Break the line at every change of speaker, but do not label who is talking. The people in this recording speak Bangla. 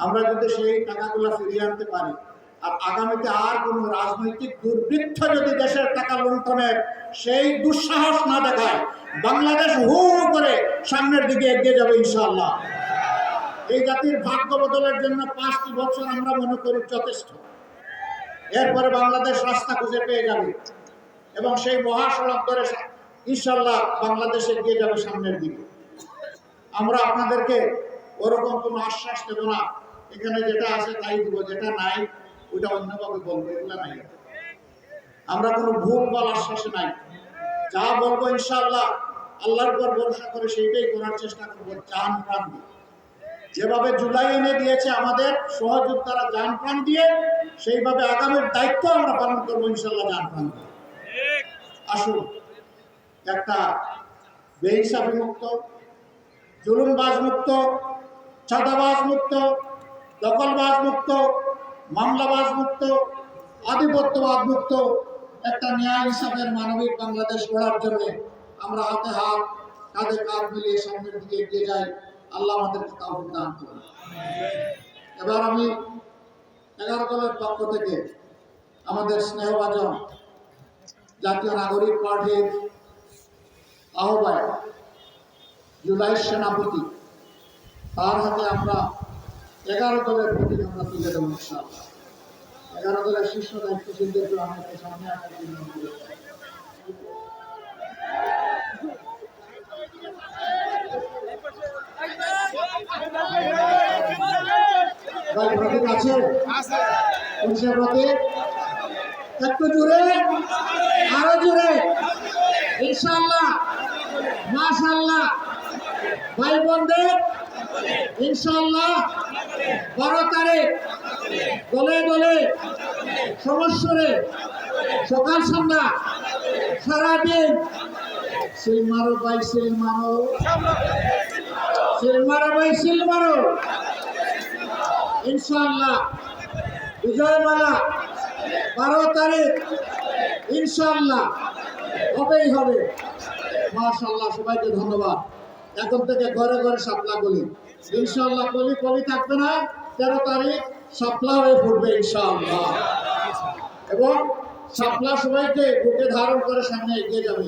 আমরা যদি সেই টাকাগুলো ফিরিয়ে আনতে পারি, আর আগামীতে আর কোনো রাজনৈতিক দুর্বৃত্ত যদি দেশের টাকা লুণ্ঠনের সেই দুঃসাহস না দেখায়, বাংলাদেশ হু করে সামনের দিকে এগিয়ে যাবে ইনশাআল্লাহ। এই জাতির ভাগ্য বদলের জন্য 5টি বছর আমরা মনে করি যথেষ্ট। এরপরে বাংলাদেশ রাস্তা খুঁজে পেয়ে যাবে এবং সেই মহাসড়ক ধরে ইনশাআল্লাহ বাংলাদেশ এগিয়ে যাবে সামনের দিকে। আমরা আপনাদেরকে ওরকম কোনো আশ্বাস দেব না, এখানে যেটা আছে তাই দিব, যেটা নাই ওইটা অন্যভাবে বলবো, এগুলো নাই। আমরা কোনো ভুল বল আশ্বাসে নাই, যা বলবো ইনশাআল্লাহ আল্লাহর উপর ভরসা করে সেইটাই করার চেষ্টা করবো, জান প্রাণ দিয়ে। যেভাবে জুলাই এনে দিয়েছে আমাদের সহযোদ্ধারা জান প্রাণ দিয়ে, সেইভাবে আগামীর দায়িত্ব আমরা পালন করবো ইনশাআল্লাহ জান প্রাণ দিয়ে। আসুন, একটা বেহিসাবি মুক্ত, জুলুমবাজ মুক্ত, চাঁদাবাজ মুক্ত, দখলবাজ মুক্ত, মামলাবাজ মুক্ত, আধিপত্যবাদ মুক্ত একটা ন্যায় হিসাবের মানবিক বাংলাদেশ গড়ার জন্য আমরা হাতে হাত কাঁধে কাঁধ মিলিয়ে সামনের দিকে এগিয়ে যাই। আল্লাহ আমাদেরকে তৌফিক দান করুন। এবার আমি 11 দলের পক্ষ থেকে আমাদের স্নেহভাজন জাতীয় নাগরিক পার্টির আহ্বায়ক, জুলাই সেনাপতি, তার হাতে আমরা 11 দলের প্রতীক আমরা তুলে দেবো ইনশাআল্লাহ। 11 দলের শীর্ষ দায়িত্বশীলদেরকে আমাকে সামনে আসার জন্য অনুরোধ করব। ভাই প্রতীক আছে? কোনসে প্রতীক? একটু জোরে, আরো জোরে ইনশাআল্লাহ, মাশাআল্লাহ। ভাই বোনদের ইনশাআল্লাহ 12 তারিখ দলে দলে সমস্যরে সকাল সন্ধ্যা সারাদিন সিল মারো ভাই, সিল মারো, সিল মারো ভাই, সিল মারো ইনশাআল্লাহ। বিজয়মালা 12 তারিখ ইনশাআল্লাহ হবেই হবে। মাশাআল্লাহ, সবাইকে ধন্যবাদ। এখন থেকে ঘরে ঘরে শাপলা গলি ইনশাআল্লাহ, কলি কলি থাকবে না। 13 তারিখ শাপলা হয়ে ফুটবে ইনশাআল্লাহ, এবং শাপলা সবাইকে বুকে ধারণ করে সামনে এগিয়ে যাবে।